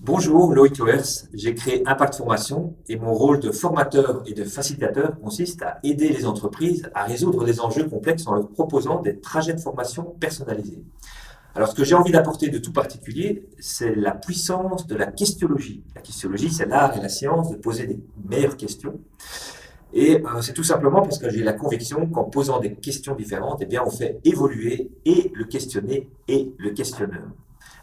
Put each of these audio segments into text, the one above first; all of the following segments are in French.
Bonjour, Loïc Loers. J'ai créé Impact Formation et mon rôle de formateur et de facilitateur consiste à aider les entreprises à résoudre des enjeux complexes en leur proposant des trajets de formation personnalisés. Alors, ce que j'ai envie d'apporter de tout particulier, c'est la puissance de la questionologie. La questionologie, c'est l'art et la science de poser des meilleures questions. Et c'est tout simplement parce que j'ai la conviction qu'en posant des questions différentes, eh bien, on fait évoluer et le questionné et le questionneur.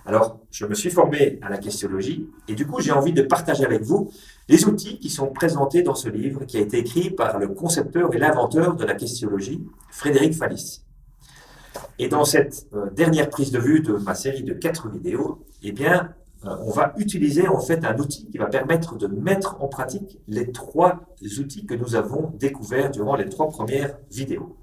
Alors, je me suis formé à la questionologie et du coup, j'ai envie de partager avec vous les outils qui sont présentés dans ce livre qui a été écrit par le concepteur et l'inventeur de la questionologie, Frédéric Fallis. Et dans cette dernière prise de vue de ma série de 4 vidéos, eh bien, on va utiliser en fait un outil qui va permettre de mettre en pratique les 3 outils que nous avons découverts durant les 3 premières vidéos.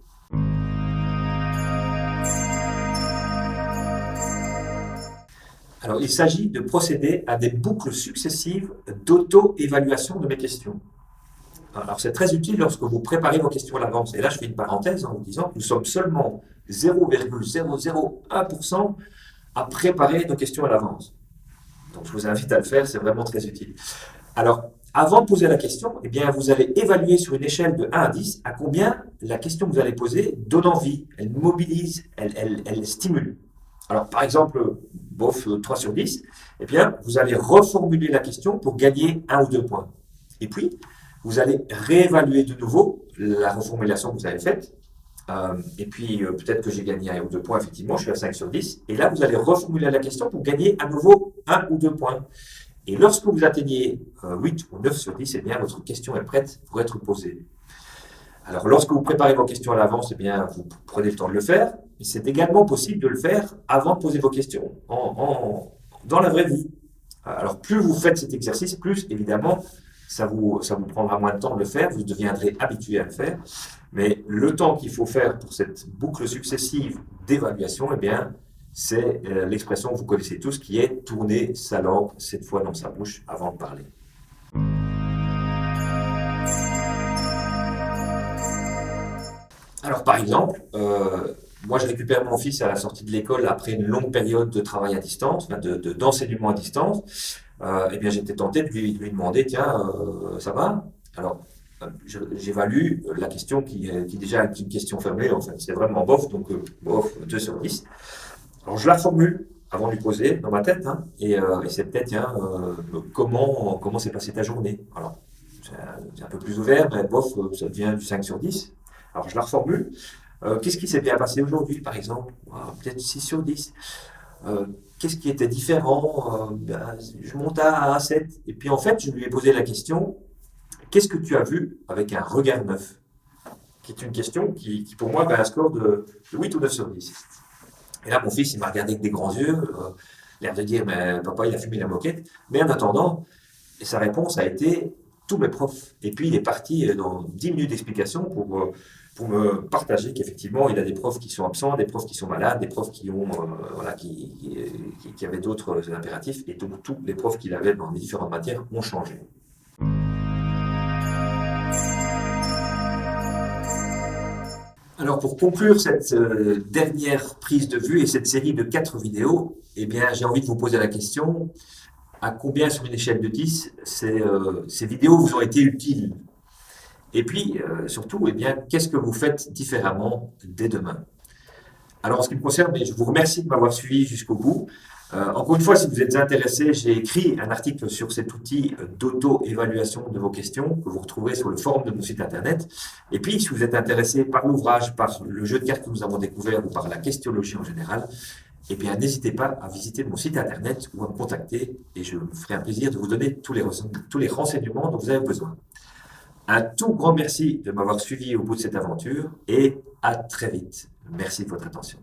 Alors, il s'agit de procéder à des boucles successives d'auto-évaluation de mes questions. Alors, c'est très utile lorsque vous préparez vos questions à l'avance. Et là, je fais une parenthèse en vous disant que nous sommes seulement 0,001% à préparer nos questions à l'avance. Donc, je vous invite à le faire, c'est vraiment très utile. Alors, avant de poser la question, eh bien, vous allez évaluer sur une échelle de 1 à 10 à combien la question que vous allez poser donne envie, elle mobilise, elle stimule. Alors, par exemple, bof, 3 sur 10, eh bien, vous allez reformuler la question pour gagner 1 ou 2 points. Et puis, vous allez réévaluer de nouveau la reformulation que vous avez faite. Et puis, peut-être que j'ai gagné 1 ou 2 points, effectivement, je suis à 5 sur 10. Et là, vous allez reformuler la question pour gagner à nouveau 1 ou 2 points. Et lorsque vous atteignez 8 ou 9 sur 10, eh bien, votre question est prête pour être posée. Alors, lorsque vous préparez vos questions à l'avance, eh bien, vous prenez le temps de le faire. Mais c'est également possible de le faire avant de poser vos questions, dans la vraie vie. Alors, plus vous faites cet exercice, plus, évidemment, ça vous prendra moins de temps de le faire, vous deviendrez habitué à le faire. Mais le temps qu'il faut faire pour cette boucle successive d'évaluation, eh bien, c'est l'expression que vous connaissez tous qui est tourner sa langue 7 fois dans sa bouche avant de parler. Alors, par exemple, moi, je récupère mon fils à la sortie de l'école après une longue période de travail à distance, d'enseignement à distance. Eh bien, j'étais tenté de lui demander, tiens, ça va? Alors, j'évalue la question qui déjà est une question fermée, en fait, c'est vraiment bof, donc bof, 2 sur 10. Alors, je la formule avant de lui poser dans ma tête, hein, et c'est peut-être, tiens, comment s'est passée ta journée? Alors, c'est un peu plus ouvert, mais bof, ça devient du 5 sur 10. Alors, je la reformule. Qu'est-ce qui s'est bien passé aujourd'hui, par exemple? Peut-être 6 sur 10. Qu'est-ce qui était différent? Je monte à 7. Et puis, en fait, je lui ai posé la question, qu'est-ce que tu as vu avec un regard neuf? Qui est une question qui pour moi, a un score de 8 ou 9 sur 10. Et là, mon fils, il m'a regardé avec des grands yeux, l'air de dire, mais papa, il a fumé la moquette. Mais en attendant, sa réponse a été tous mes profs. Et puis, il est parti dans 10 minutes d'explication pour me partager qu'effectivement, il a des profs qui sont absents, des profs qui sont malades, des profs qui avaient d'autres impératifs, et donc tous les profs qu'il avait dans les différentes matières ont changé. Alors, pour conclure cette dernière prise de vue et cette série de 4 vidéos, eh bien, j'ai envie de vous poser la question, à combien sur une échelle de 10 ces vidéos vous ont été utiles? Et puis, surtout, eh bien, qu'est-ce que vous faites différemment dès demain? Alors, en ce qui me concerne, je vous remercie de m'avoir suivi jusqu'au bout. Encore une fois, si vous êtes intéressé, j'ai écrit un article sur cet outil d'auto-évaluation de vos questions que vous retrouverez sur le forum de mon site internet. Et puis, si vous êtes intéressé par l'ouvrage, par le jeu de cartes que nous avons découvert ou par la questionologie en général, eh bien, n'hésitez pas à visiter mon site internet ou à me contacter et je me ferai un plaisir de vous donner tous les renseignements dont vous avez besoin. Un tout grand merci de m'avoir suivi au bout de cette aventure et à très vite. Merci de votre attention.